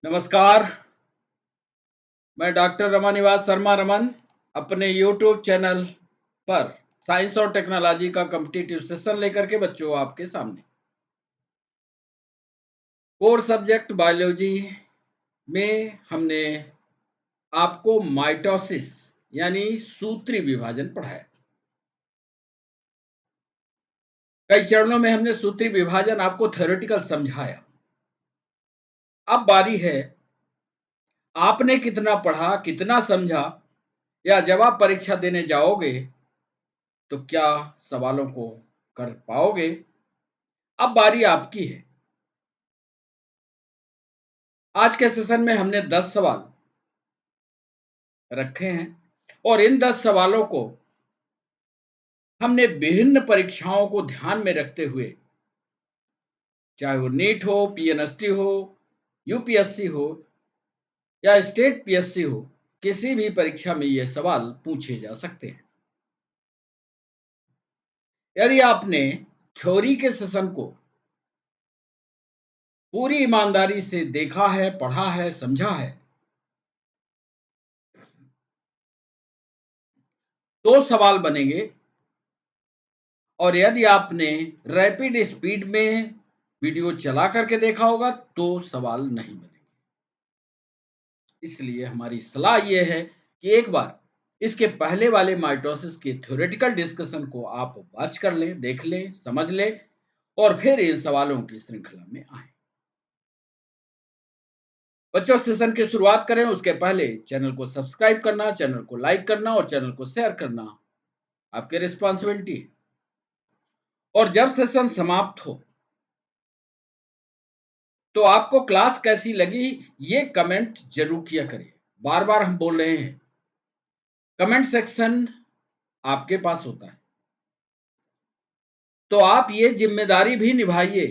नमस्कार, मैं डॉक्टर रमानिवास शर्मा रमन अपने यूट्यूब चैनल पर साइंस और टेक्नोलॉजी का कॉम्पिटिटिव सेशन लेकर के बच्चों आपके सामने कोर सब्जेक्ट बायोलॉजी में हमने आपको माइटोसिस यानी सूत्री विभाजन पढ़ाया। कई चरणों में हमने सूत्री विभाजन आपको थ्योरेटिकल समझाया। अब बारी है आपने कितना पढ़ा, कितना समझा, या जब आप परीक्षा देने जाओगे तो क्या सवालों को कर पाओगे। अब बारी आपकी है। आज के सेशन में हमने 10 सवाल रखे हैं और इन 10 सवालों को हमने विभिन्न परीक्षाओं को ध्यान में रखते हुए, चाहे वो नीट हो, पीएनएसटी हो, यूपीएससी हो या स्टेट पीएससी हो, किसी भी परीक्षा में ये सवाल पूछे जा सकते हैं। यदि आपने थ्योरी के सेशन को पूरी ईमानदारी से देखा है, पढ़ा है, समझा है, तो सवाल बनेंगे। और यदि आपने रैपिड स्पीड में वीडियो चला करके देखा होगा तो सवाल नहीं बनेंगे। इसलिए हमारी सलाह यह है कि एक बार इसके पहले वाले माइटोसिस के थ्योरेटिकल डिस्कशन को आप वॉच कर लें, देख लें, समझ लें और फिर इन सवालों की श्रृंखला में आए। बच्चों, सेशन की शुरुआत करें उसके पहले चैनल को सब्सक्राइब करना, चैनल को लाइक करना और चैनल को शेयर करना आपकी रिस्पॉन्सिबिलिटी है। और जब सेशन समाप्त हो तो आपको क्लास कैसी लगी ये कमेंट जरूर किया करिए। बार बार हम बोल रहे हैं, कमेंट सेक्शन आपके पास होता है, तो आप ये जिम्मेदारी भी निभाइए।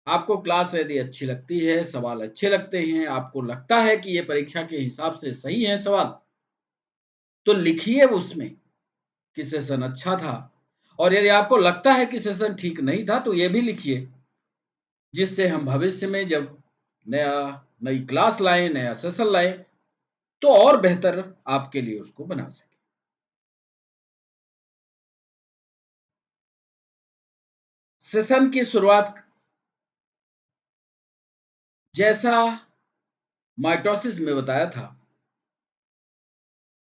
आपको क्लास यदि अच्छी लगती है, सवाल अच्छे लगते हैं, आपको लगता है कि ये परीक्षा के हिसाब से सही है सवाल, तो लिखिए उसमें कि सेशन अच्छा था। और यदि आपको लगता है कि सेशन ठीक नहीं था तो ये भी लिखिए, जिससे हम भविष्य में जब नई क्लास लाएं, नया सेशन लाएं, तो और बेहतर आपके लिए उसको बना सकें। सेशन की शुरुआत जैसा माइटोसिस में बताया था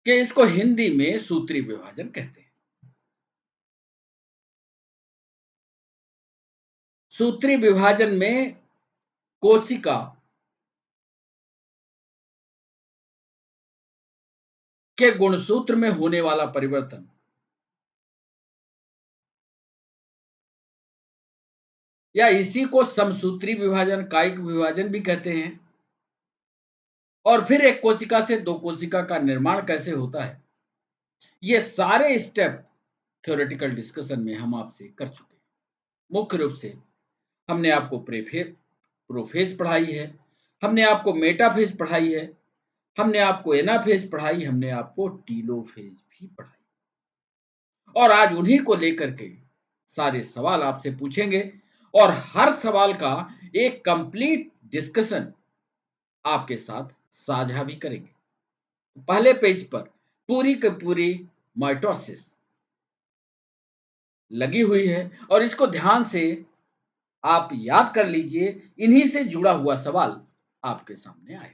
कि इसको हिंदी में सूत्री विभाजन कहते हैं। सूत्री विभाजन में कोशिका के गुणसूत्र में होने वाला परिवर्तन या इसी को समसूत्री विभाजन, कायिक विभाजन भी कहते हैं। और फिर एक कोशिका से दो कोशिका का निर्माण कैसे होता है, ये सारे स्टेप थ्योरेटिकल डिस्कशन में हम आपसे कर चुके हैं। मुख्य रूप से हमने आपको प्रोफेज पढ़ाई है, हमने आपको मेटाफेज पढ़ाई है, हमने आपको एनाफेज पढ़ाई, हमने आपको टीलोफेज भी पढ़ाई। और आज उन्हीं को लेकर के सारे सवाल आपसे पूछेंगे और हर सवाल का एक कंप्लीट डिस्कशन आपके साथ साझा भी करेंगे। पहले पेज पर पूरी की पूरी माइटोसिस लगी हुई है और इसको ध्यान से आप याद कर लीजिए। इन्हीं से जुड़ा हुआ सवाल आपके सामने आए।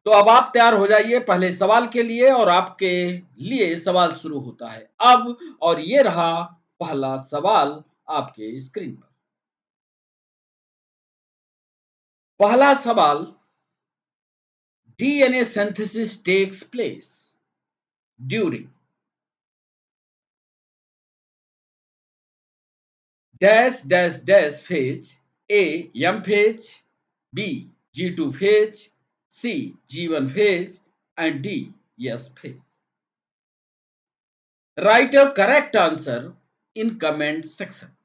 तो अब आप तैयार हो जाइए पहले सवाल के लिए और आपके लिए सवाल शुरू होता है अब। और ये रहा पहला सवाल आपके स्क्रीन पर। पहला सवाल, DNA synthesis takes place during dash dash dash phase: A M phase, B G2 phase, C G1 phase and D S phase. Write a correct answer in comment section.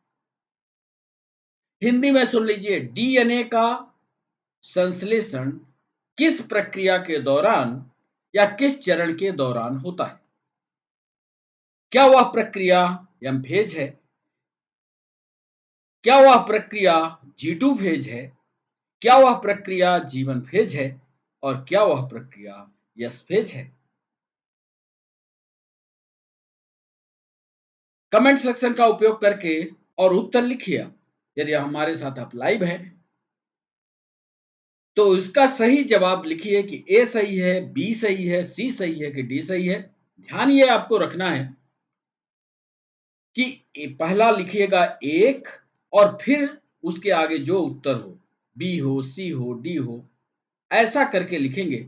Hindi में सुन लीजिए, डीएनए का संश्लेषण किस प्रक्रिया के दौरान या किस चरण के दौरान होता है? क्या वह प्रक्रिया एम फेज है? क्या वह प्रक्रिया G2 फेज है? क्या वह प्रक्रिया जीवन फेज है और क्या वह प्रक्रिया यस फेज है? कमेंट सेक्शन का उपयोग करके और उत्तर लिखिए। यदि हमारे साथ आप लाइव हैं तो इसका सही जवाब लिखिए कि ए सही है, बी सही है, सी सही है कि डी सही है। ध्यान ये आपको रखना है कि पहला लिखिएगा एक और फिर उसके आगे जो उत्तर हो, बी हो, सी हो, डी हो, ऐसा करके लिखेंगे,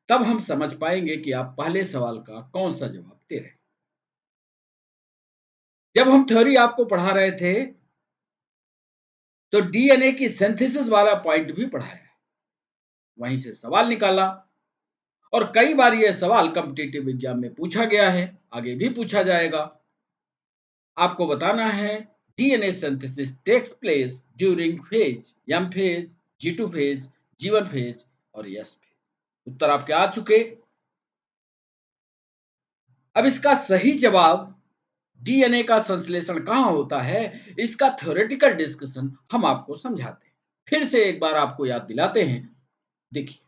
तब हम समझ पाएंगे कि आप पहले सवाल का कौन सा जवाब दे रहे हैं। जब हम थ्योरी आपको पढ़ा रहे थे तो डीएनए की सिंथेसिस वाला पॉइंट भी पढ़ाया, वहीं से सवाल निकाला और कई बार यह सवाल कॉम्पिटिटिव एग्जाम में पूछा गया है, आगे भी पूछा जाएगा। आपको बताना है DNA synthesis takes place during phase, M phase, G two phase, G one phase और यस फेज। उत्तर आपके आ चुके। अब इसका सही जवाब डीएनए का संश्लेषण कहां होता है, इसका थ्योरेटिकल डिस्कशन हम आपको समझाते हैं। फिर से एक बार आपको याद दिलाते हैं, देखिए।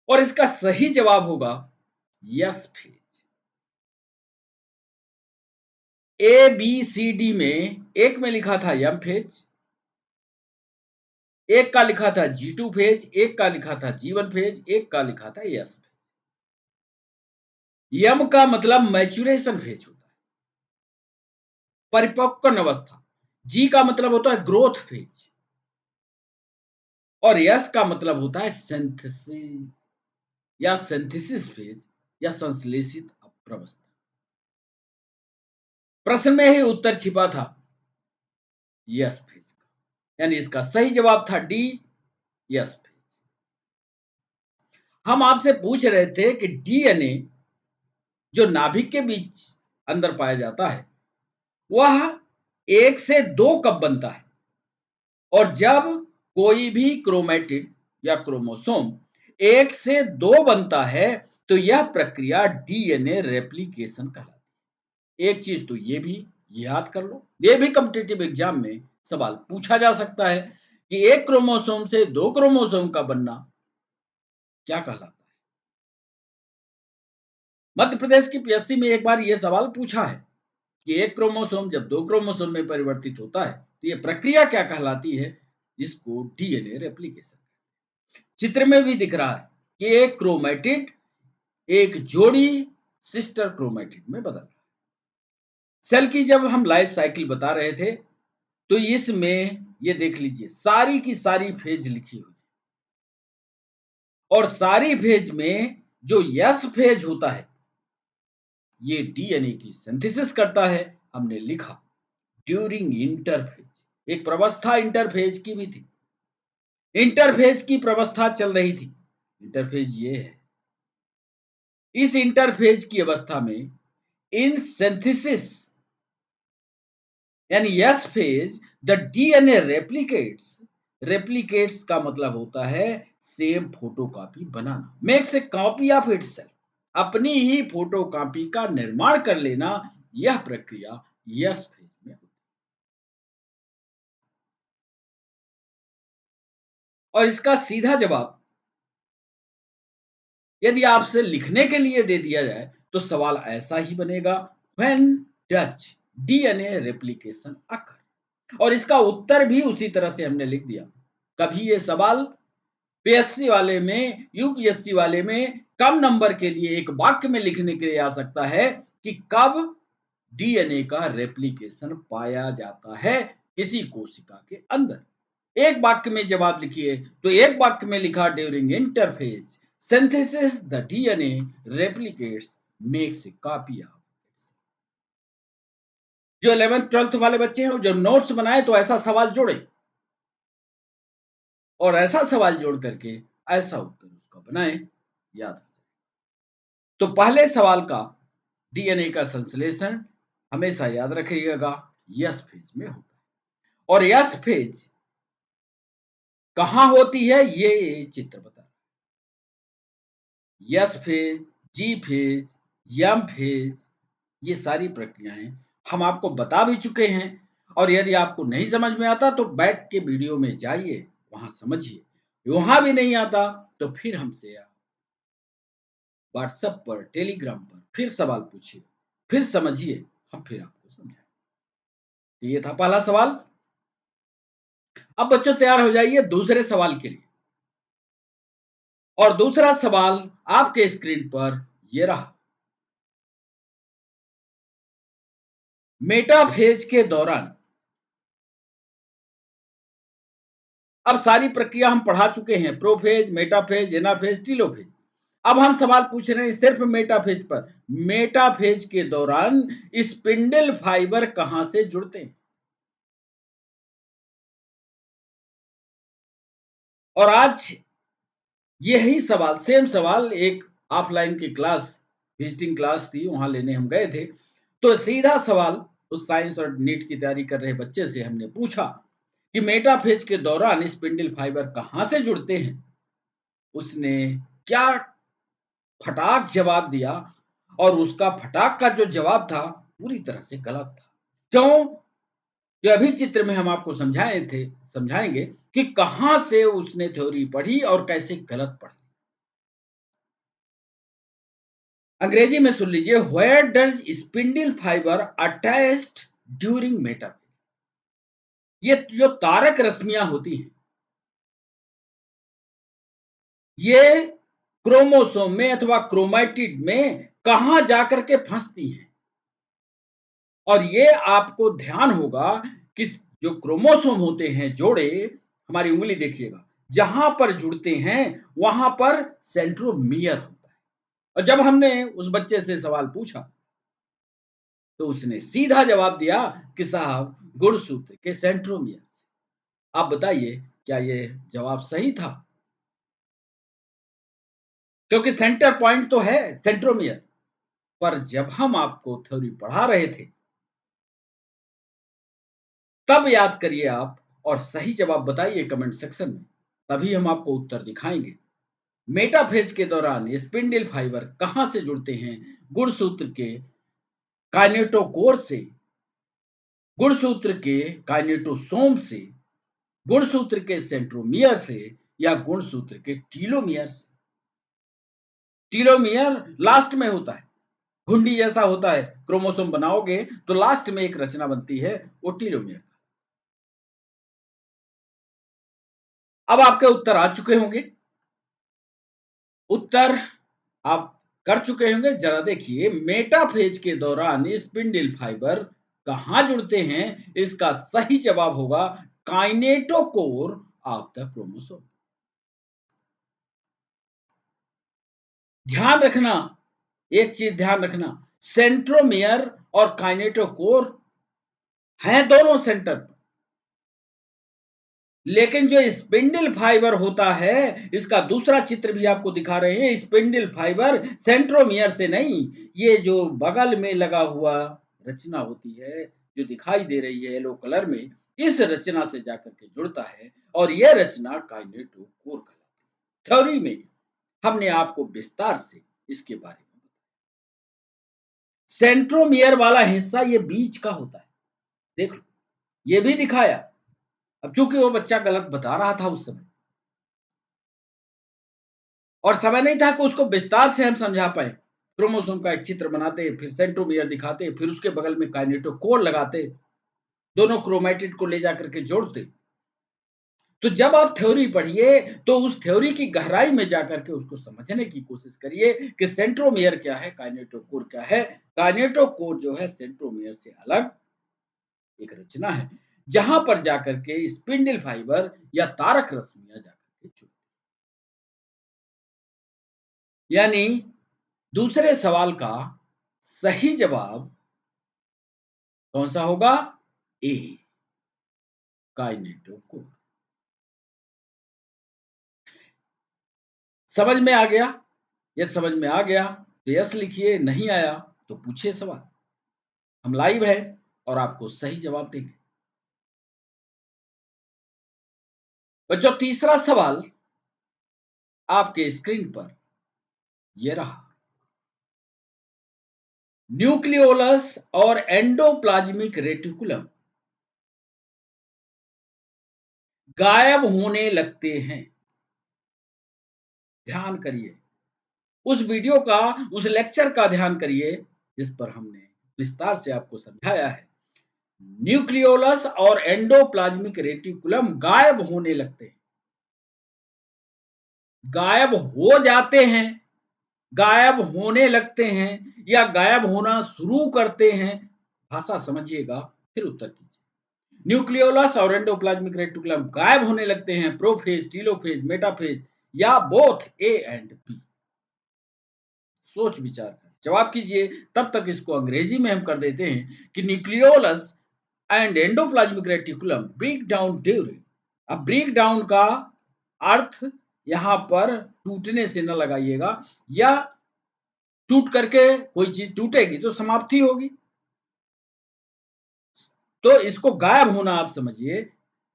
और इसका सही जवाब होगा S phase. A B C D में एक में लिखा था एम फेज, एक का लिखा था जी2 फेज, एक का लिखा था जी1 फेज, एक का लिखा था यस फेज। यम का मतलब मैच्योरेशन फेज होता है, परिपक्वन अवस्था। जी का मतलब होता है ग्रोथ फेज और यस का मतलब होता है सिंथेसिस या सिंथेसिस फेज या संश्लेषित अवस्था। प्रश्न में ही उत्तर छिपा था यस फेज का, यानी इसका सही जवाब था डी, यस फेज। हम आपसे पूछ रहे थे कि डीएनए जो नाभिक के बीच अंदर पाया जाता है वह एक से दो कब बनता है, और जब कोई भी क्रोमेटिड या क्रोमोसोम एक से दो बनता है तो यह प्रक्रिया डीएनए रेप्लिकेशन कहलाती है। एक चीज तो ये भी याद कर लो, ये भी कॉम्पिटिटिव एग्जाम में सवाल पूछा जा सकता है कि एक क्रोमोसोम से दो क्रोमोसोम का बनना क्या कहलाता है। मध्य प्रदेश की पीएससी में एक बार यह सवाल पूछा है कि एक क्रोमोसोम जब दो क्रोमोसोम में परिवर्तित होता है तो यह प्रक्रिया क्या कहलाती है, जिसको डीएनए रेप्लिकेशन। चित्र में भी दिख रहा है कि एक क्रोमेटिड एक जोड़ी सिस्टर क्रोमेटिड में बदल रहा है। सेल की जब हम लाइफ साइकिल बता रहे थे तो इसमें ये देख लीजिए सारी की सारी फेज लिखी हुई, और सारी फेज में जो यस फेज होता है ये डीएनए की सिंथेसिस करता है। हमने लिखा ड्यूरिंग इंटरफेज, एक प्रवस्था इंटरफेज की भी थी, इंटरफेज की प्रवस्था चल रही थी। इंटरफेज ये है, इस इंटरफेज की अवस्था में इन सिंथेसिस यानी yes phase the DNA replicates, replicates का मतलब होता है same photocopy banana, makes a copy of itself, अपनी ही फोटोकॉपी का निर्माण कर लेना। यह प्रक्रिया यस फेज में होती है। और इसका सीधा जवाब यदि आपसे लिखने के लिए दे दिया जाए तो सवाल ऐसा ही बनेगा, व्हेन डच डीएनए रेप्लिकेशन अकर, और इसका उत्तर भी उसी तरह से हमने लिख दिया। कभी ये सवाल पीएससी वाले में, यूपीएससी वाले में कम नंबर के लिए एक वाक्य में लिखने के लिए आ सकता है कि कब डीएनए का रेप्लिकेशन पाया जाता है किसी कोशिका के अंदर। एक वाक्य में जवाब लिखिए तो एक वाक्य में लिखा during interphase synthesis the DNA replicates makes a copy of. जो 11th 12th वाले बच्चे हैं जो नोट्स बनाए तो ऐसा सवाल जोड़े और ऐसा सवाल जोड़ करके ऐसा उत्तर उसका बनाए, याद हो। तो पहले सवाल का डीएनए का संश्लेषण हमेशा याद रखिएगा यस फेज में होता है, और यस फेज कहां होती है ये चित्र बता। यस फेज, जी फेज, यम फेज, ये सारी प्रक्रियाएं हम आपको बता भी चुके हैं। और यदि आपको नहीं समझ में आता तो बैक के वीडियो में जाइए वहां समझिए। वहां भी नहीं आता तो फिर हमसे आप व्हाट्सएप पर, टेलीग्राम पर फिर सवाल पूछिए, फिर समझिए, हम फिर आपको समझाएंगे। तो ये था पहला सवाल। अब बच्चों तैयार हो जाइए दूसरे सवाल के लिए। और दूसरा सवाल आपके स्क्रीन पर ये रहा। मेटाफेज के दौरान, अब सारी प्रक्रिया हम पढ़ा चुके हैं, प्रोफेज, मेटाफेज, एनाफेज, टीलोफेज। अब हम सवाल पूछ रहे हैं सिर्फ मेटाफेज पर। मेटाफेज के दौरान स्पिंडल फाइबर कहां से जुड़ते हैं? और आज यही सवाल, सेम सवाल एक ऑफलाइन की क्लास, विजिटिंग क्लास थी, वहां लेने हम गए थे। तो सीधा सवाल उस साइंस और नीट की तैयारी कर रहे बच्चे से हमने पूछा कि मेटाफेज के दौरान स्पिंडल फाइबर कहां से जुड़ते हैं। उसने क्या फटाक जवाब दिया, और उसका फटाक का जो जवाब था पूरी तरह से गलत था। क्यों? कि अभी चित्र में हम आपको समझाएंगे कि कहां से उसने थ्योरी पढ़ी और कैसे गलत पढ़ी। अंग्रेजी में सुन लीजिए, where does spindle fibre attached during metaphase. ये जो तारक रश्मियां होती हैं, ये क्रोमोसोम में अथवा क्रोमैटिड में कहां जाकर के फंसती हैं। और ये आपको ध्यान होगा कि जो क्रोमोसोम होते हैं जोड़े, हमारी उंगली देखिएगा, जहां पर जुड़ते हैं वहां पर सेंट्रोमियर होता है। और जब हमने उस बच्चे से सवाल पूछा तो उसने सीधा जवाब दिया कि साहब गुणसूत्र के सेंट्रोमियर से। आप बताइए क्या ये जवाब सही था? क्योंकि सेंटर पॉइंट तो है सेंट्रोमियर। पर जब हम आपको थ्योरी पढ़ा रहे थे तब याद करिए आप, और सही जवाब बताइए कमेंट सेक्शन में, तभी हम आपको उत्तर दिखाएंगे। मेटाफेज के दौरान स्पिंडल फाइबर कहां से जुड़ते हैं? गुणसूत्र के काइनेटोकोर से, गुणसूत्र के काइनेटोसोम से, गुणसूत्र के सेंट्रोमियर से, या गुणसूत्र के टीलोमियर से। टीलोमियर लास्ट में होता है, घुंडी जैसा होता है, क्रोमोसोम बनाओगे तो लास्ट में एक रचना बनती है, वो टीलोमियर। अब आपके उत्तर आ चुके होंगे, उत्तर आप कर चुके होंगे। जरा देखिए, मेटाफेज के दौरान स्पिंडल फाइबर कहां जुड़ते हैं? इसका सही जवाब होगा काइनेटोकोर ऑफ द क्रोमोसोम। ध्यान रखना, एक चीज ध्यान रखना, सेंट्रोमियर और काइनेटोकोर हैं दोनों सेंटर पर, लेकिन जो स्पिंडल फाइबर होता है, इसका दूसरा चित्र भी आपको दिखा रहे हैं, स्पिंडल फाइबर सेंट्रोमियर से नहीं, ये जो बगल में लगा हुआ रचना होती है, जो दिखाई दे रही है येलो कलर में, इस रचना से जाकर के जुड़ता है, और यह रचना काइनेटोकोर कहलाती है। थ्योरी में हमने आपको विस्तार से इसके बारे में, सेंट्रोमियर वाला हिस्सा ये बीच का होता है, देख लो, ये भी दिखाया। अब चूंकि वो बच्चा गलत बता रहा था उस समय, और समय नहीं था कि उसको विस्तार से हम समझा पाए, क्रोमोसोम का एक चित्र बनाते, फिर सेंट्रोमियर दिखाते, फिर उसके बगल में काइनेटोकोर लगाते, दोनों क्रोमैटिड को ले जाकर के जोड़ते। तो जब आप थ्योरी पढ़िए तो उस थ्योरी की गहराई में जाकर के उसको समझने की कोशिश करिए कि सेंट्रोमियर क्या है, काइनेटोकोर क्या है। काइनेटोकोर जो है सेंट्रोमियर से अलग एक रचना है, जहां पर जाकर के स्पिंडल फाइबर या तारक रश्मियां जाकर के जुड़ती। यानी दूसरे सवाल का सही जवाब कौन सा होगा? ए, काइनेटोकोर। समझ में आ गया? यदि समझ में आ गया तो यस लिखिए, नहीं आया तो पूछिए सवाल। हम लाइव है और आपको सही जवाब देंगे। बच्चों तीसरा सवाल आपके स्क्रीन पर यह रहा। न्यूक्लियोलस और एंडोप्लाज्मिक रेटिकुलम गायब होने लगते हैं। ध्यान करिए, उस वीडियो का, उस लेक्चर का ध्यान करिए, जिस पर हमने विस्तार से आपको समझाया है। न्यूक्लियोलस और एंडोप्लाज्मिक रेटिकुलम गायब होने लगते हैं, गायब हो जाते हैं, गायब होने लगते हैं या गायब होना शुरू करते हैं। भाषा समझिएगा, फिर उत्तर कीजिए। न्यूक्लियोलस और एंडोप्लाज्मिक रेटिकुलम गायब होने लगते हैं, प्रोफेज, टीलोफेज, मेटाफेज या बोथ ए एंड बी। सोच विचार कर जवाब कीजिए। तब तक इसको अंग्रेजी में हम कर देते हैं कि nucleolus and endoplasmic reticulum break down during. अब ब्रेक डाउन का अर्थ यहां पर टूटने से न लगाइएगा, या टूट करके कोई चीज टूटेगी तो समाप्ति होगी, तो इसको गायब होना आप समझिए।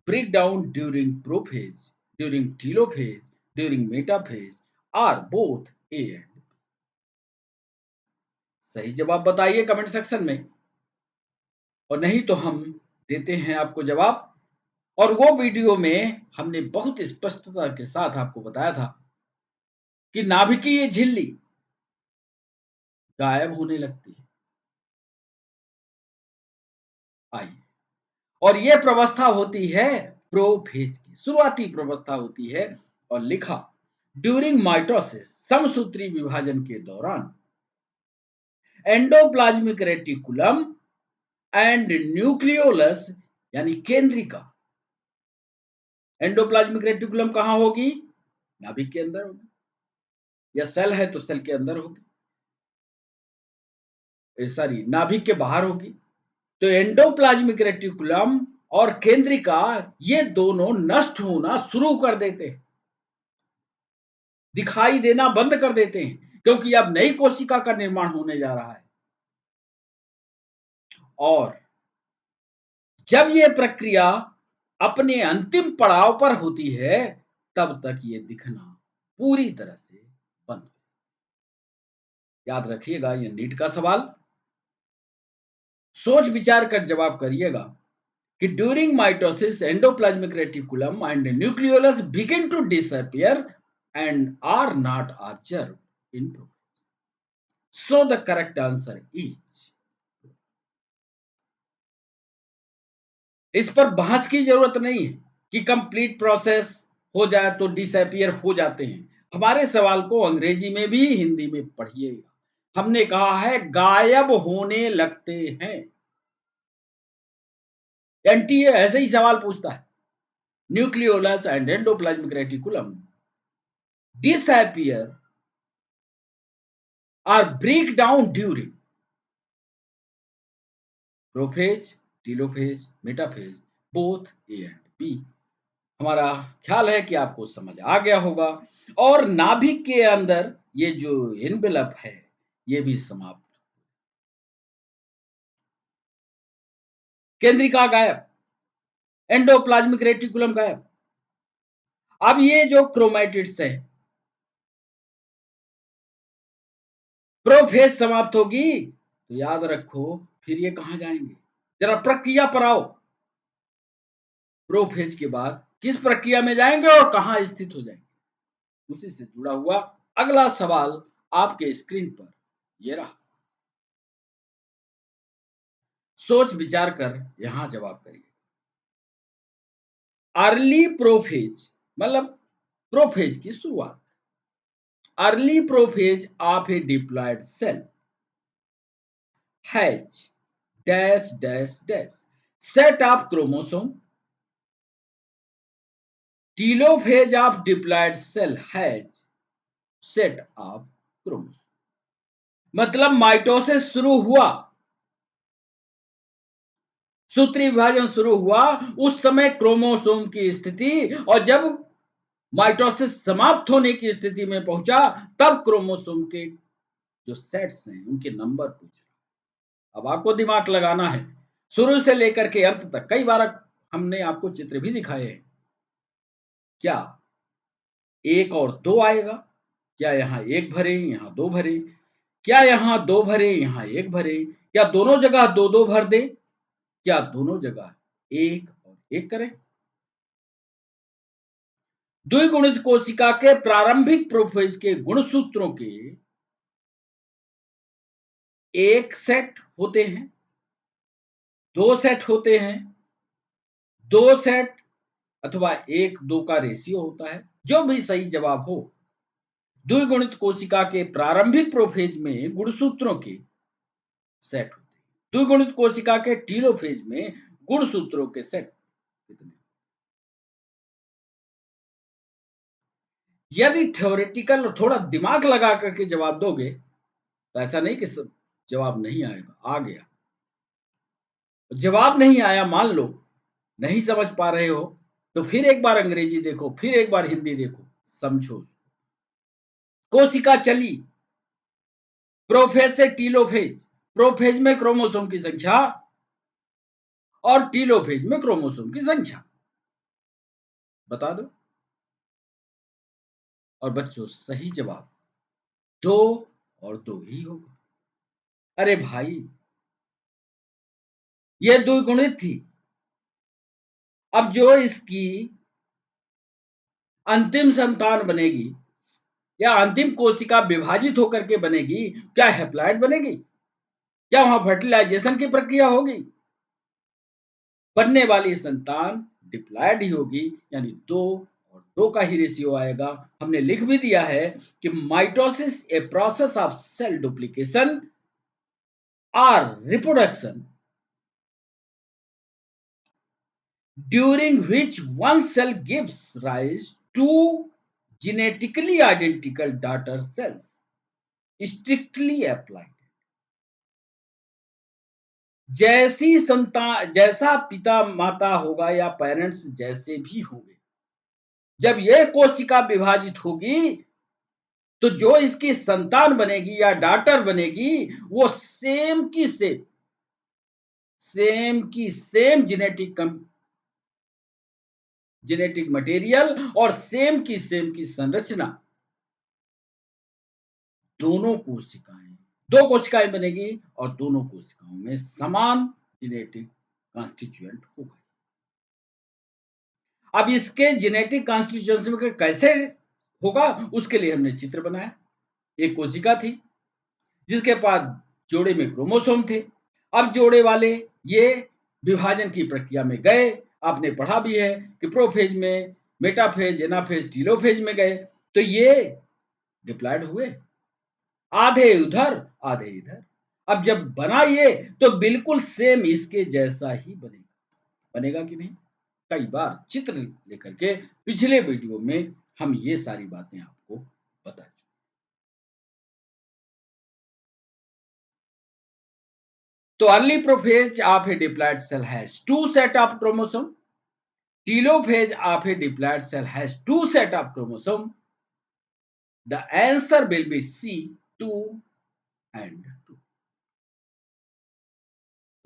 Break down during prophase, during telophase, during metaphase are both A and. सही जवाब बताइए कमेंट सेक्शन में, और नहीं तो हम देते हैं आपको जवाब। और वो वीडियो में हमने बहुत स्पष्टता के साथ आपको बताया था कि नाभिकीय झिल्ली गायब होने लगती है। आइए, और ये प्रवस्था होती है प्रोफेज की, शुरुआती प्रवस्था होती है। और लिखा, ड्यूरिंग माइटोसिस, समसूत्री विभाजन के दौरान एंडोप्लाज्मिक रेटिकुलम एंड न्यूक्लियोलस यानी केंद्रिका। एंडोप्लाज्मिक रेटिकुलम कहां होगी? नाभिक के अंदर होगी, या सेल है तो सेल के अंदर होगी, सॉरी नाभिक के बाहर होगी। तो एंडोप्लाज्मिक रेटिकुलम और केंद्रिका ये दोनों नष्ट होना शुरू कर देते हैं, दिखाई देना बंद कर देते हैं, क्योंकि अब नई कोशिका का निर्माण होने जा रहा है। और जब यह प्रक्रिया अपने अंतिम पड़ाव पर होती है, तब तक ये दिखना पूरी तरह से बंद। याद रखिएगा, ये नीट का सवाल, सोच विचार कर जवाब करिएगा कि during mitosis endoplasmic reticulum and nucleolus begin to disappear and are not observed in progress. So the correct answer is, इस पर बहस की जरूरत नहीं है कि कंप्लीट प्रोसेस हो जाए तो डिसअपियर हो जाते हैं। हमारे सवाल को अंग्रेजी में भी हिंदी में पढ़िएगा। हमने कहा है गायब होने लगते हैं। एनटीए ऐसे ही सवाल पूछता है, nucleolus and endoplasmic reticulum disappear or break down during prophase, telophase, metaphase, both A and B. हमारा ख्याल है कि आपको समझ आ गया होगा, और नाभिक के अंदर ये जो एनवेलप है ये भी समाप्त। केंद्रिका गायब, एंडोप्लाज्मिक रेटिकुलम गायब। अब ये जो क्रोमैटिड्स है, प्रोफेज समाप्त होगी तो याद रखो फिर ये कहां जाएंगे। जरा प्रक्रिया पर आओ, प्रोफेज के बाद किस प्रक्रिया में जाएंगे और कहां स्थित हो जाएंगे, उसी से जुड़ा हुआ अगला सवाल आपके स्क्रीन पर ये रहा। सोच विचार कर यहां जवाब करिए। अर्ली प्रोफेज मतलब प्रोफेज की शुरुआत, early prophase of a diploid cell has dash dash dash set of chromosome, telophase of diploid cell has set of chromosome. मतलब माइटोसिस शुरू हुआ, सूत्री विभाजन शुरू हुआ, उस समय क्रोमोसोम की स्थिति, और जब माइटोसिस समाप्त होने की स्थिति में पहुंचा तब क्रोमोसोम के जो सेट्स हैं उनके नंबर पूछ रहा। अब आपको दिमाग लगाना है, शुरू से लेकर के अंत तक। कई बार हमने आपको चित्र भी दिखाए हैं। क्या एक और दो आएगा? क्या यहाँ एक भरे यहाँ दो भरे? क्या यहाँ दो भरे यहाँ एक भरे? क्या दोनों जगह दो दो भर दे? क्या दोनों जगह एक और एक करें? द्विगुणित कोशिका के प्रारंभिक प्रोफेज के गुणसूत्रों के एक सेट होते हैं, दो सेट होते हैं, दो सेट अथवा एक दो का रेशियो होता है। जो भी सही जवाब हो। द्विगुणित कोशिका के प्रारंभिक प्रोफेज में गुणसूत्रों के सेट होते हैं, द्विगुणित कोशिका के टीलोफेज में गुणसूत्रों के सेट कितने? यदि थ्योरेटिकल और थोड़ा दिमाग लगा करके जवाब दोगे तो ऐसा नहीं कि सब जवाब नहीं आएगा, आ गया। जवाब नहीं आया मान लो, नहीं समझ पा रहे हो तो फिर एक बार अंग्रेजी देखो, फिर एक बार हिंदी देखो, समझो। कोशिका चली प्रोफेज से टीलोफेज, प्रोफेज में क्रोमोसोम की संख्या और टीलोफेज में क्रोमोसोम की संख्या बता दो। और बच्चों सही जवाब 2 और 2 ही होगा। अरे भाई ये द्विगुणित थी, अब जो इसकी अंतिम संतान बनेगी या अंतिम कोशिका विभाजित होकर के बनेगी, क्या हैप्लॉइड बनेगी? क्या वहां फर्टिलाइजेशन की प्रक्रिया होगी? बनने वाली संतान डिप्लॉयड ही होगी, यानी 2 और 2 का ही रेशियो आएगा। हमने लिख भी दिया है कि mitosis a process of cell duplication और reproduction during which one cell gives rise to genetically identical daughter cells strictly applied। जैसी संतान, जैसा पिता माता होगा या पेरेंट्स जैसे भी होंगे, जब यह कोशिका विभाजित होगी तो जो इसकी संतान बनेगी या डॉटर बनेगी वो सेम की सेम जेनेटिक मटेरियल और सेम की संरचना, दोनों कोशिकाएं, दो कोशिकाएं बनेगी और दोनों कोशिकाओं में समान जेनेटिक कॉन्स्टिट्यूएंट होगा। अब इसके जेनेटिक कॉन्स्टिट्यूएंट कैसे होगा उसके लिए हमने चित्र बनाया। एक कोशिका थी जिसके पास जोड़े में क्रोमोसोम थे। अब जोड़े वाले ये विभाजन की प्रक्रिया में गए, आपने पढ़ा भी है कि प्रोफेज में, मेटाफेज, एनाफेज, टीलोफेज में गए तो ये डिप्लॉयड हुए, आधे उधर आधे इधर। अब जब बना ये तो बिल्कुल सेम इसके जैसा ही बनेगा, बनेगा कि नहीं? कई बार चित्र लेकर के पिछले वीडियो में हम ये सारी बातें आपको बता चुके। तो early prophase of a diploid cell has 2 set of chromosome, telophase of a diploid cell has 2 set of chromosome. The answer will be C, 2 and 2।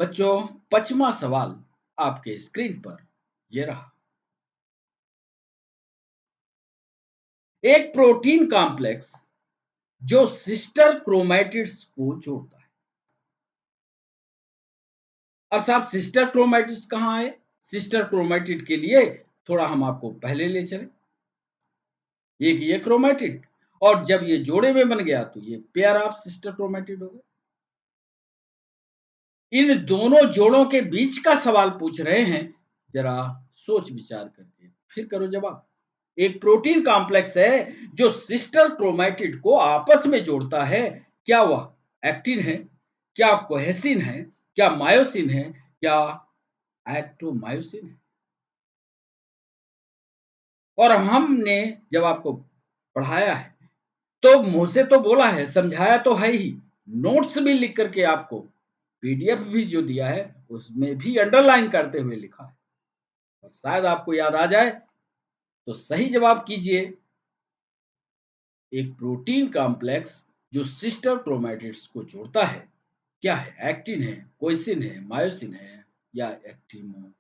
बच्चों 5वां सवाल आपके स्क्रीन पर ये रहा। एक प्रोटीन कॉम्प्लेक्स जो सिस्टर क्रोमैटिड्स को जोड़ता है। अब साहब सिस्टर क्रोमैटिड्स कहां है? सिस्टर क्रोमैटिड के लिए थोड़ा हम आपको पहले ले चले। एक ये क्रोमैटिड और जब ये जोड़े में बन गया तो ये पेयर ऑफ सिस्टर क्रोमैटिड हो गए। इन दोनों जोड़ों के बीच का सवाल पूछ रहे हैं, जरा सोच विचार करके फिर करो जवाब। एक प्रोटीन कॉम्प्लेक्स है जो सिस्टर क्रोमैटिड को आपस में जोड़ता है, क्या वह एक्टिन है, क्या कोहेसिन है, क्या मायोसिन है, क्या एक्टोमायोसिन है? और हमने जब आपको पढ़ाया है तो मुंह से तो बोला है, समझाया तो है ही, नोट्स भी लिख करके आपको पीडीएफ भी जो दिया है उसमें भी अंडरलाइन करते हुए लिखा है, और शायद आपको याद आ जाए तो सही जवाब कीजिए। एक प्रोटीन कॉम्प्लेक्स जो सिस्टर क्रोमैटिड्स को जोड़ता है, क्या है? एक्टिन है, कोइसिन है, मायोसिन है या एक्टिनोसिन?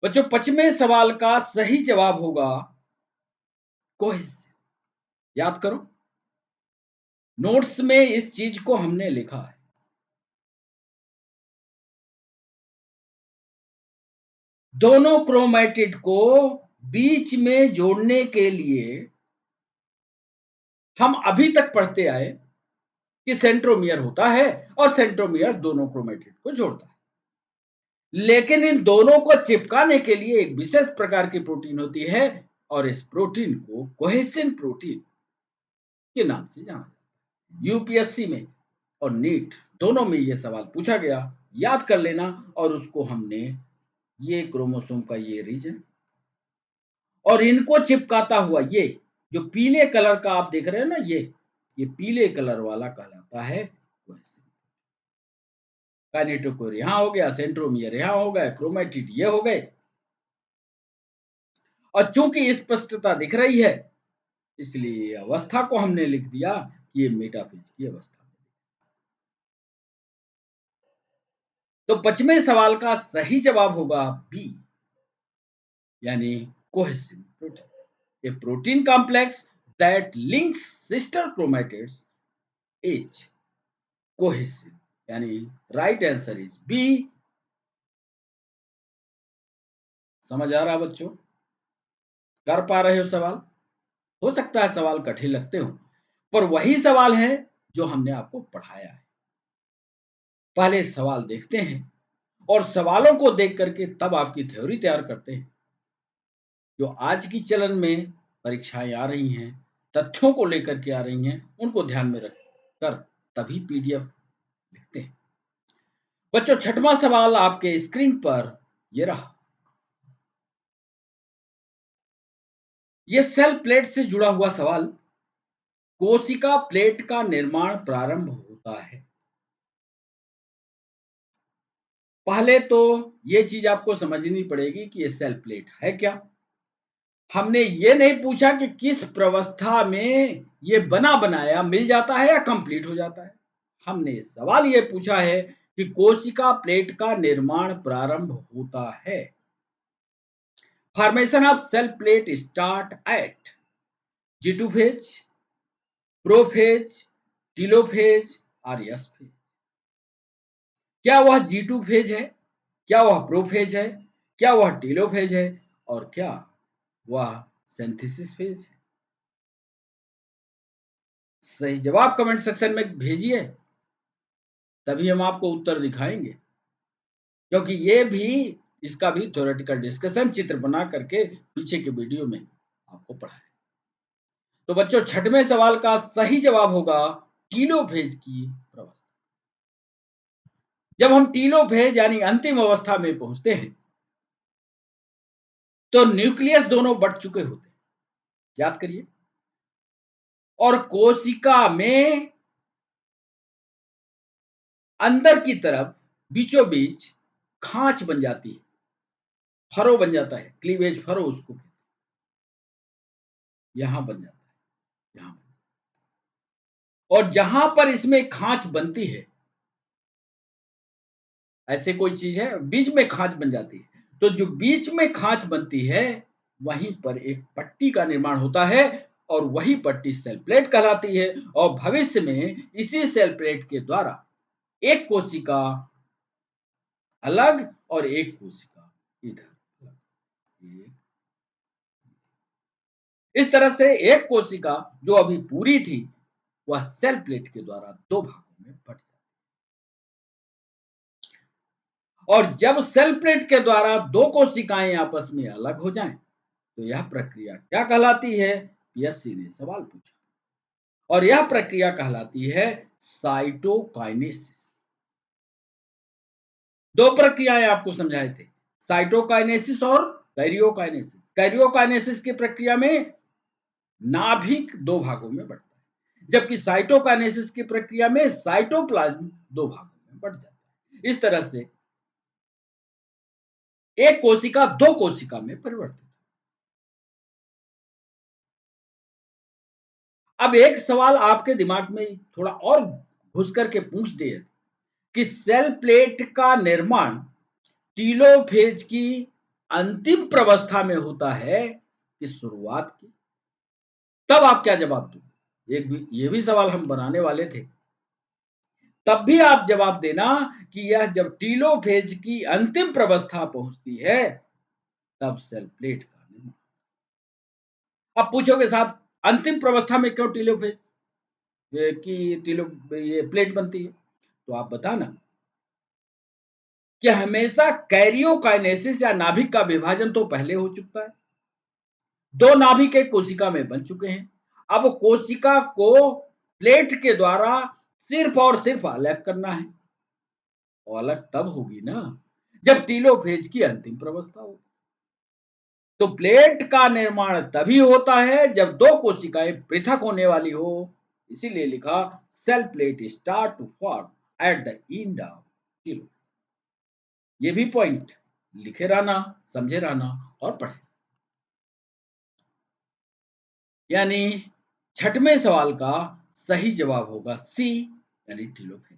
बच्चों 5वें सवाल का सही जवाब होगा कोहेसिन। याद करो, नोट्स में इस चीज को हमने लिखा है। दोनों क्रोमैटिड को बीच में जोड़ने के लिए हम अभी तक पढ़ते आए कि सेंट्रोमियर होता है और सेंट्रोमियर दोनों क्रोमैटिड को जोड़ता है। लेकिन इन दोनों को चिपकाने के लिए एक विशेष प्रकार की प्रोटीन होती है और इस प्रोटीन को कोहेसिन प्रोटीन के नाम से जाना जाता है। यूपीएससी में और नीट दोनों में यह सवाल पूछा गया, याद कर लेना। और उसको हमने ये क्रोमोसोम का ये रीजन और इनको चिपकाता हुआ ये जो पीले कलर का आप देख रहे हैं ना, ये पीले कलर वाला कहलाता है कोहेसिन। काइनेटोकोर यहां हो गया, सेंट्रोमियर यहां हो गए, क्रोमैटिड ये हो गए। और चूंकि स्पष्टता दिख रही है इसलिए अवस्था को हमने लिख दिया कि ये मेटाफेज की अवस्था है। तो 25वें सवाल का सही जवाब होगा बी, यानी cohesin protein. A protein complex that links sister chromatids is cohesin, यानी राइट आंसर इज बी। समझ आ रहा बच्चों? कर पा रहे हो सवाल? हो सकता है सवाल कठिन लगते हो, पर वही सवाल है जो हमने आपको पढ़ाया है। पहले सवाल देखते हैं और सवालों को देख करके तब आपकी थ्योरी तैयार करते हैं। जो आज की चलन में परीक्षाएं आ रही हैं, तथ्यों को लेकर के आ रही हैं, उनको ध्यान में रखकर तभी पीडीएफ लिखते हैं। बच्चों, छठवां सवाल आपके स्क्रीन पर ये रहा। ये सेल प्लेट से जुड़ा हुआ सवाल। कोशिका प्लेट का निर्माण प्रारंभ होता है। पहले तो ये चीज आपको समझनी पड़ेगी कि ये सेल प्लेट है क्या। हमने ये नहीं पूछा कि किस प्रवस्था में ये बना बनाया मिल जाता है या कंप्लीट हो जाता है। हमने सवाल ये पूछा है कि कोशिका प्लेट का निर्माण प्रारंभ होता है। Formation of cell plate start at G2 phase, prophase, telophase और एस फेज। क्या वह G2 फेज है, क्या वह प्रोफेज है, क्या वह टीलोफेज है और क्या वह सिंथेसिस फेज है? सही जवाब कमेंट सेक्शन में भेजिए, तभी हम आपको उत्तर दिखाएंगे। क्योंकि ये भी इसका भी थ्योरेटिकल डिस्कशन चित्र बना करके पीछे के वीडियो में आपको पढ़ाया। तो बच्चों, छठवें सवाल का सही जवाब होगा टीलोफेज की अवस्था। जब हम टीलोफेज यानी अंतिम अवस्था में पहुंचते हैं तो न्यूक्लियस दोनों बढ़ चुके होते हैं, याद करिए। और कोशिका में अंदर की तरफ बीचों बीच खांच बन जाती है, फरो बन जाता है, क्लीवेज फरो उसको कहते हैं। यहां बन जाता है, यहां। और जहां पर इसमें खांच बनती है, ऐसे कोई चीज है बीच में खांच बन जाती है, तो जो बीच में खांच बनती है वहीं पर एक पट्टी का निर्माण होता है और वही पट्टी सेल प्लेट कहलाती है। और भविष्य में इसी सेल प्लेट के द्वारा एक कोशिका अलग और एक कोशिका इधर अलग। इस तरह से एक कोशिका जो अभी पूरी थी वह सेल प्लेट के द्वारा दो भागों में बट जाती है। और जब सेल प्लेट के द्वारा दो कोशिकाएं आपस में अलग हो जाएं तो यह प्रक्रिया क्या कहलाती है? पीएससी ने सवाल पूछा और यह प्रक्रिया कहलाती है साइटोकाइनेसिस। दो प्रक्रियाएं आपको समझाए थे, साइटोकाइनेसिस और कैरियोकाइनेसिस। कैरियोकाइनेसिस की प्रक्रिया में नाभिक दो भागों में बढ़ता है, जबकि साइटोकाइनेसिस की प्रक्रिया में साइटोप्लाज्म दो भागों में बढ़ जाता है। इस तरह से एक कोशिका दो कोशिका में परिवर्तित। अब एक सवाल आपके दिमाग में थोड़ा और घुस करके पूछ दे कि सेल प्लेट का निर्माण टीलोफेज की अंतिम प्रवस्था में होता है कि शुरुआत की? तब आप क्या जवाब दोगे? ये भी सवाल हम बनाने वाले थे। तब भी आप जवाब देना कि यह जब टीलोफेज की अंतिम प्रवस्था पहुंचती है तब सेल प्लेट का निर्माण। अब पूछोगे साहब अंतिम प्रवस्था में क्यों टेलोफेज की टेलो ये प्लेट बनती है? तो आप बताना कि हमेशा कैरियोकाइनेसिस या नाभिक का विभाजन तो पहले हो चुका है। 2 नाभिक एक कोशिका में बन चुके हैं। अब कोशिका को प्लेट के द्वारा सिर्फ और सिर्फ अलग करना है। और अलग तब होगी ना जब टेलोफेज की अंतिम प्रवस्था हो। तो प्लेट का निर्माण तभी होता है जब 2 कोशिकाएं पृथक होने वाली हो। इसीलिए लिखा cell plate start to form at the end of telophase. ये भी पॉइंट लिखे रहना, समझे रहना और पढ़े। यानी छठवें सवाल का सही जवाब होगा सी यानी टेलोफेज।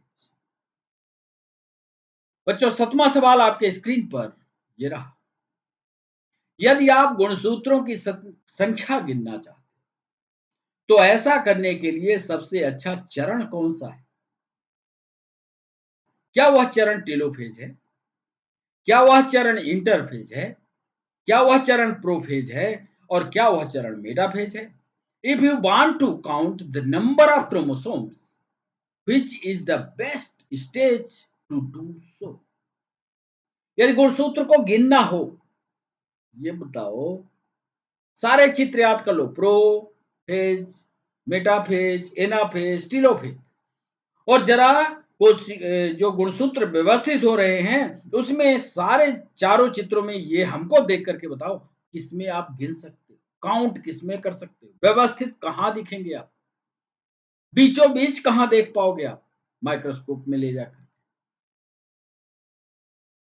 बच्चों 7वां सवाल आपके स्क्रीन पर ये रहा। यदि आप गुणसूत्रों की संख्या गिनना चाहते तो ऐसा करने के लिए सबसे अच्छा चरण कौन सा है? क्या वह चरण टेलोफेज है? क्या वह चरण इंटरफेज है? क्या वह चरण प्रोफेज है? और क्या वह चरण मेटाफेज है? If you want to count the number of chromosomes which is the best stage to do so? यदि गुणसूत्र को गिनना हो, ये बताओ सारे चित्र याद कर लो, प्रोफेज, मेटाफेज, एनाफेज, टेलोफेज, और जरा जो गुणसूत्र व्यवस्थित हो रहे हैं उसमें सारे चारों चित्रों में ये हमको देख करके बताओ किसमें आप गिन सकते हो, काउंट किसमें कर सकते हो, व्यवस्थित कहां दिखेंगे आप, बीचों बीच कहां देख पाओगे आप माइक्रोस्कोप में ले जाकर।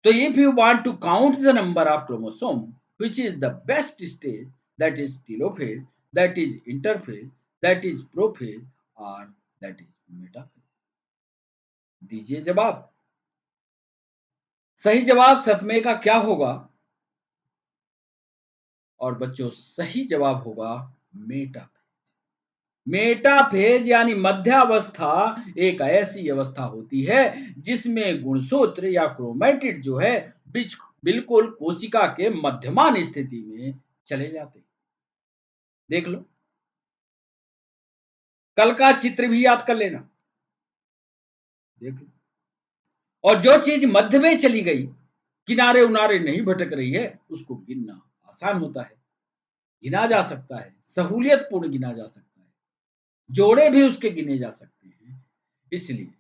तो if you want to count the number of chromosome, which is the best stage, that is telophase, that is interphase, that is prophase, or that is metaphase? दीजिए जवाब। सही जवाब सतमे का क्या होगा? और बच्चों सही जवाब होगा मेटाफेज। मेटाफेज यानी मध्यावस्था एक ऐसी अवस्था होती है जिसमें गुणसूत्र या क्रोमैटिड जो है बिल्कुल कोशिका के मध्यमान स्थिति में चले जाते हैं। देख लो, कल का चित्र भी याद कर लेना, देख लो। और जो चीज मध्य में चली गई, किनारे उनारे नहीं भटक रही है, उसको गिनना आसान होता है, गिना जा सकता है, सहूलियत पूर्ण गिना जा सकता है, जोड़े भी उसके गिने जा सकते हैं। इसलिए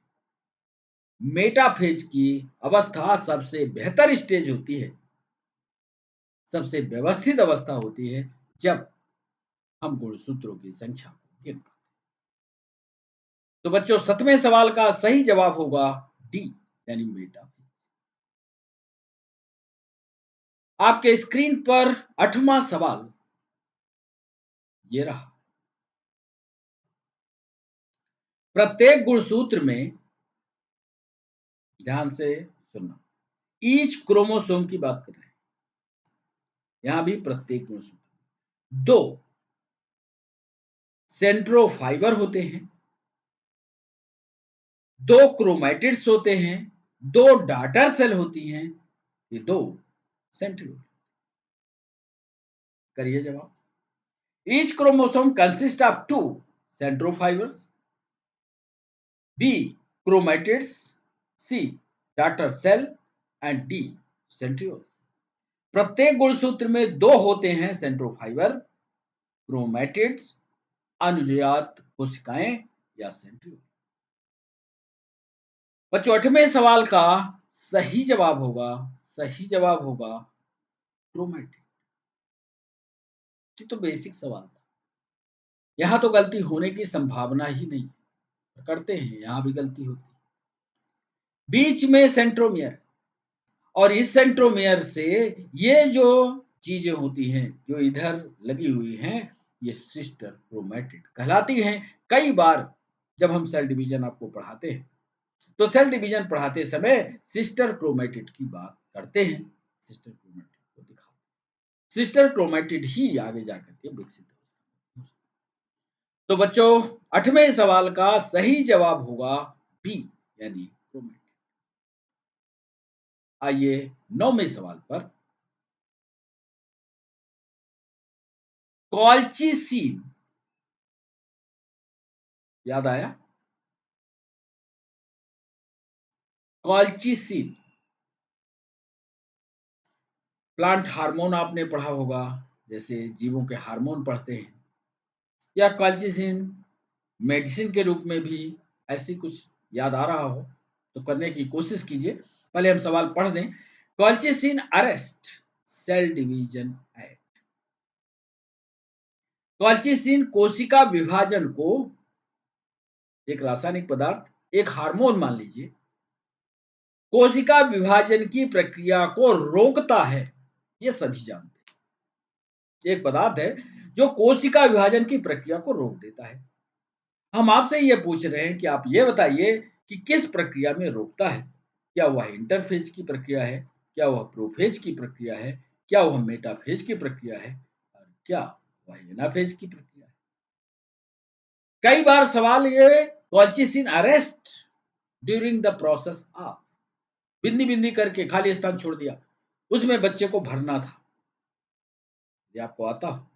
मेटाफेज की अवस्था सबसे बेहतर स्टेज होती है, सबसे व्यवस्थित अवस्था होती है जब हम गुणसूत्रों की संख्या को गिन पाते। तो बच्चों 7वें सवाल का सही जवाब होगा डी यानी मेटाफेज। आपके स्क्रीन पर 8वां सवाल ये रहा। प्रत्येक गुणसूत्र में, ध्यान से सुनना, ईच क्रोमोसोम की बात कर रहे हैं, यहां भी प्रत्येक गुणसूत्र 2 सेंट्रोफाइबर होते हैं, 2 क्रोमैटिड्स होते हैं, 2 डॉटर सेल होती हैं, ये 2 सेंट्रियोल। करिए जवाब। Each chromosome consist of 2 centrofibres, B chromatids, C daughter cell and D centrioles. प्रत्येक गुणसूत्र में 2 होते हैं सेंट्रोफाइबर, क्रोमैटिड्स, अनुजात कोशिकाएं या सेंट्रियोल। बच्चों 8वें सवाल का सही जवाब होगा क्रोमैटिड। ये तो बेसिक सवाल था, यहां तो गलती होने की संभावना ही नहीं, करते हैं यहां भी गलती होती है। बीच में सेंट्रोमियर, और इस सेंट्रोमियर से ये जो चीजें होती हैं जो इधर लगी हुई हैं, ये सिस्टर क्रोमैटिड कहलाती हैं। कई बार जब हम सेल डिवीजन आपको पढ़ाते हैं तो सेल डिवीजन पढ़ाते समय सिस्टर क्रोमैटिड की बात करते हैं, सिस्टर क्रोमैटिड को दिखाते हैं, सिस्टर क्रोमैटिड ही आगे जाकर के विकसित हो। तो बच्चों 8वें सवाल का सही जवाब होगा बी यानी क्रोमैटिड। आइए 9वें सवाल पर। कॉल्चिसिन, याद आया? कॉल्चिसिन प्लांट हार्मोन आपने पढ़ा होगा, जैसे जीवों के हार्मोन पढ़ते हैं, या कॉल्चिसिन मेडिसिन के रूप में भी ऐसी कुछ याद आ रहा हो तो करने की कोशिश कीजिए। पहले हम सवाल पढ़ दें। Colchicine arrest cell division act. Colchicine कोशिका विभाजन को, एक रासायनिक पदार्थ, एक हार्मोन मान लीजिए, कोशिका विभाजन की प्रक्रिया को रोकता है, ये सभी जानते हैं। एक पदार्थ है जो कोशिका विभाजन की प्रक्रिया को रोक देता है। हम आपसे ये पूछ रहे हैं कि आप ये बताइए कि किस प्रक्रिया में रोकता है? क्या वह इंटरफेज की प्रक्रिया है? क्या वह प्रोफेज की प्रक्रिया है? क्या वह मेटाफेज की प्रक्रिया है? और क्या वह एनाफेज की प्रक्रिया है? कई बार सवाल ये colchicine arrest during the process of, बिंदी बिंदी करके खाली स्थान छोड़ दिया, उसमें बच्चे को भरना था। ये आपको आता हो,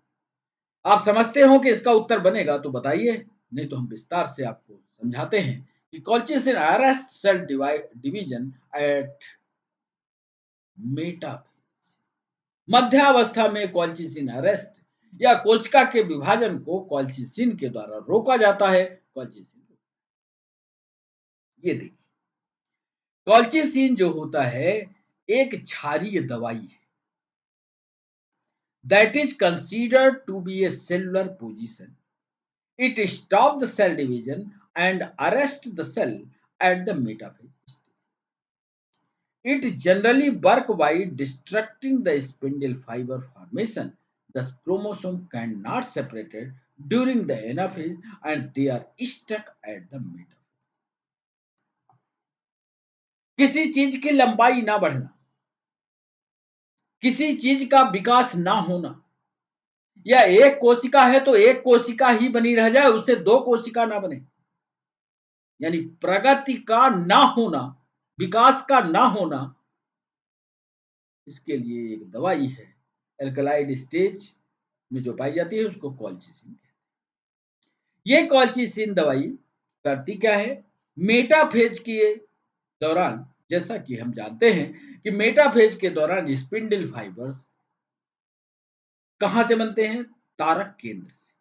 आप समझते हो कि इसका उत्तर बनेगा तो बताइए, नहीं तो हम विस्तार से आपको समझाते हैं कि colchicine arrest cell division at metaphase. मध्यावस्था में कॉल्चिसिन अरेस्ट या कोशिका के विभाजन को कॉल्चिसिन के द्वारा रोका जाता है। कॉल्चिसिन, ये देखिए, कॉल्चिसिन जो होता है एक क्षारीय दवाई है, that is considered to be a cellular position. It stops the cell division and arrests the cell at the metaphase stage. It generally works by destructing the spindle fiber formation. The chromosome cannot separate it during the anaphase and they are stuck at the metaphase. किसी चीज की लंबाई ना बढ़ना, किसी चीज का विकास ना होना, या एक कोशिका है तो एक कोशिका ही बनी रह जाए, उससे दो कोशिका ना बने, यानी प्रगति का ना होना, विकास का ना होना, इसके लिए एक दवाई है, एल्कलाइड स्टेज में जो पाई जाती है उसको कॉल्चिसिन कहते हैं। ये कॉल्चिसिन दवाई करती क्या है? मेटाफेज के दौरान, जैसा कि हम जानते हैं कि मेटाफेज के दौरान स्पिंडल फाइबर्स कहां से बनते हैं? तारक केंद्र से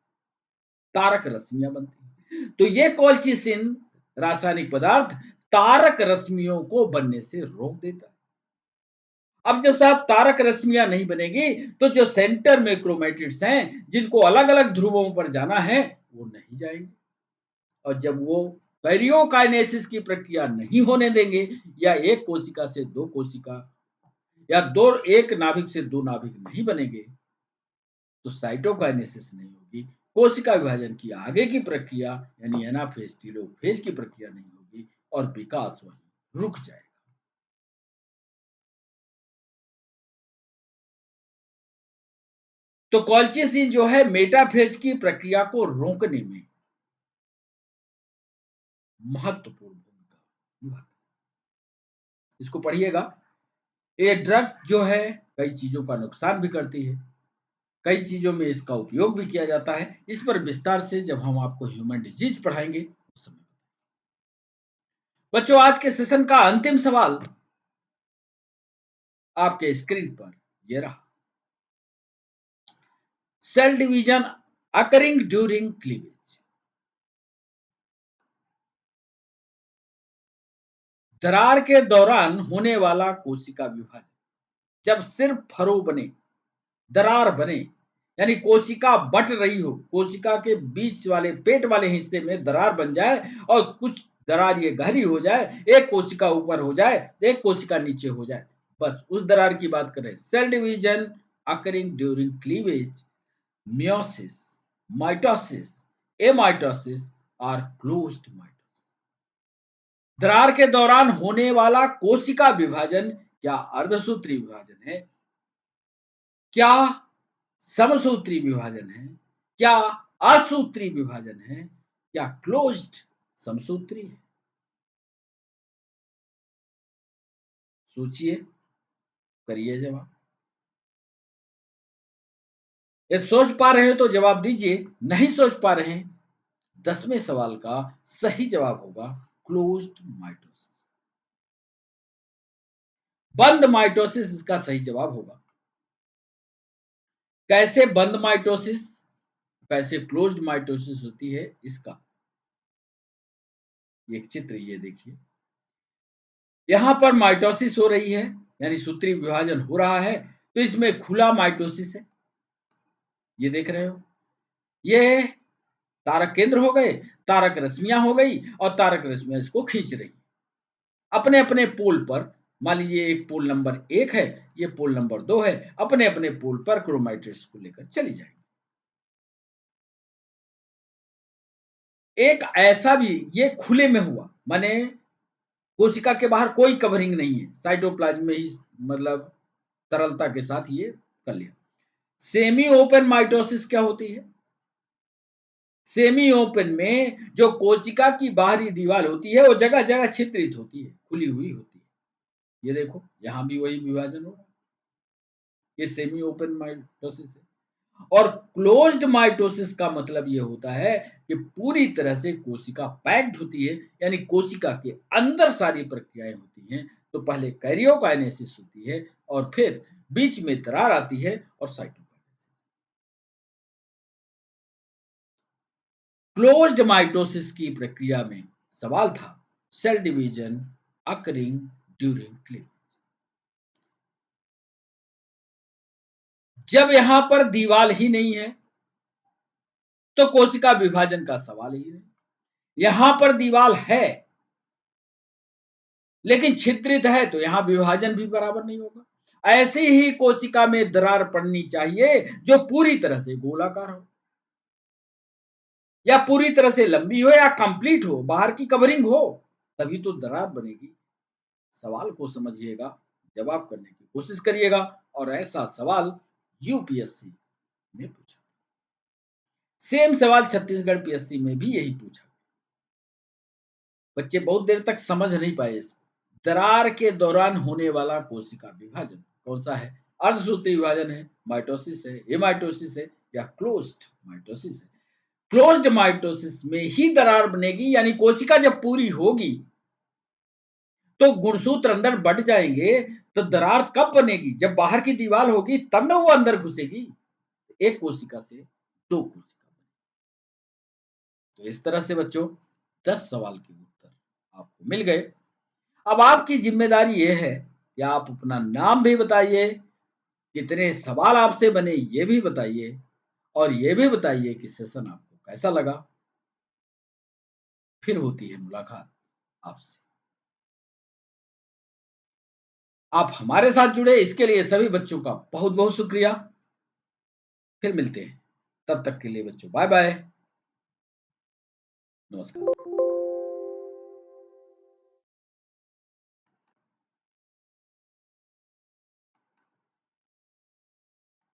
तारक रश्मियां बनती हैं। तो ये कॉल्चिसिन रासायनिक पदार्थ तारक रश्मियों को बनने से रोक देता है। अब जब साहब तारक रश्मियां नहीं बनेगी तो जो सेंटर में क्रोमेटिड्स हैं जिनको अलग अलग ध्रुवों पर जाना है वो नहीं जाएंगे, और जब वो कैरियोकाइनेसिस की प्रक्रिया नहीं होने देंगे, या एक कोशिका से दो कोशिका, या दो एक नाभिक से दो नाभिक नहीं बनेंगे, तो साइटोकाइनेसिस नहीं होगी, कोशिका विभाजन की आगे की प्रक्रिया यानी एनाफेज टेलोफेज की प्रक्रिया नहीं होगी और विकास वहीं रुक जाएगा। तो कॉल्चिसिन जो है मेटाफेज की प्रक्रिया को रोकने में महत्वपूर्ण भूमिका निभाता है। इसको पढ़िएगा। ये ड्रग जो है कई चीजों का नुकसान भी करती है, कई चीजों में इसका उपयोग भी किया जाता है। इस पर विस्तार से जब हम आपको ह्यूमन डिजीज पढ़ाएंगे उस समय। बच्चों, आज के सेशन का अंतिम सवाल आपके स्क्रीन पर ये रहा। Cell division occurring during cleavage. दरार के दौरान होने वाला कोशिका विभाजन, जब सिर्फ फरो बने, दरार बने, यानी कोशिका बट रही हो, कोशिका के बीच वाले पेट वाले हिस्से में दरार बन जाए और कुछ दरार ये गहरी हो जाए, एक कोशिका ऊपर हो जाए, एक कोशिका नीचे हो जाए, बस उस दरार की बात करें। Cell division occurring during cleavage, meiosis, mitosis, amitosis और क्लोज्ड माइटोसिस। दरार के दौरान होने वाला कोशिका विभाजन क्या अर्धसूत्री विभाजन है, क्या समसूत्री विभाजन है, क्या असूत्री विभाजन है, क्या क्लोज्ड समसूत्री है? सोचिए, करिए जवाब। यदि सोच पा रहे हो तो जवाब दीजिए, नहीं सोच पा रहे हैं, 10वें सवाल का सही जवाब होगा क्लोज्ड माइटोसिस। बंद माइटोसिस इसका सही जवाब होगा। कैसे बंद माइटोसिस, कैसे क्लोज्ड माइटोसिस होती है, इसका एक चित्र ये देखिए। यहां पर माइटोसिस हो रही है, यानी सूत्रीय विभाजन हो रहा है, तो इसमें खुला माइटोसिस है, ये देख रहे हो। ये तारक केंद्र हो गए, तारक रश्मियां हो गई और तारक रश्मियां इसको खींच रही अपने अपने पोल पर। मान लीजिए एक पोल नंबर 1 है, ये पोल नंबर 2 है, अपने अपने पोल पर क्रोमैटिड्स को लेकर चली जाएंगी। एक ऐसा भी ये खुले में हुआ, माने कोशिका के बाहर कोई कवरिंग नहीं है, साइटोप्लाज्म में ही मतलब तरलता के साथ ये कर लिया। सेमी ओपन माइटोसिस क्या होती है? सेमी ओपन में जो कोशिका की बाहरी दीवार होती है वो जगह जगह छिद्रित होती है, खुली हुई होती है। ये देखो यहां भी वही विभाजन होगा, ये सेमी ओपन माइटोसिस है। और क्लोज्ड माइटोसिस का मतलब ये होता है कि पूरी तरह से कोशिका पैक्ड होती है, यानी कोशिका के अंदर सारी प्रक्रियाएं होती हैं। तो पहले कैरियोकाइनेसिस होती है और फिर बीच में दरार आती है और साइटोकाइनेसिस। क्लोज्ड माइटोसिस की प्रक्रिया में सवाल था cell division occurring during cleavage. जब यहां पर दीवार ही नहीं है तो कोशिका विभाजन का सवाल ही नहीं। यहां पर दीवार है लेकिन छिद्रित है तो यहां विभाजन भी बराबर नहीं होगा। ऐसे ही कोशिका में दरार पड़नी चाहिए जो पूरी तरह से गोलाकार हो, या पूरी तरह से लंबी हो, या कंप्लीट हो, बाहर की कवरिंग हो, तभी तो दरार बनेगी। सवाल को समझिएगा, जवाब करने की कोशिश करिएगा, और ऐसा सवाल यूपीएससी ने पूछा। सेम सवाल छत्तीसगढ़ पीएससी में भी यही पूछा। बच्चे बहुत देर तक समझ नहीं पाए इसको। दरार के दौरान होने वाला कोशिका विभाजन कौन सा है? अर्धसूत्रीय विभाजन है, माइटोसिस है, हेमाइटोसिस है, या क्लोज्ड माइटोसिस है? क्लोज्ड माइटोसिस में ही दरार बनेगी, यानी कोशिका जब पूरी होगी तो गुणसूत्र अंदर बढ़ जाएंगे, तो दरार कब बनेगी? जब बाहर की दीवार होगी तब ना वो अंदर घुसेगी। एक कोशिका से दो कोशिका। तो इस तरह से बच्चों 10 सवाल के उत्तर आपको मिल गए। अब आपकी जिम्मेदारी ये है कि आप अपना नाम भी बताइए, कितने सवाल आपसे बने ये भी बताइए, और ये भी बताइए कि सेशन आपको कैसा लगा। फिर होती है मुलाकात आपसे। आप हमारे साथ जुड़े इसके लिए सभी बच्चों का बहुत बहुत शुक्रिया। फिर मिलते हैं, तब तक के लिए बच्चों बाय बाय, नमस्कार।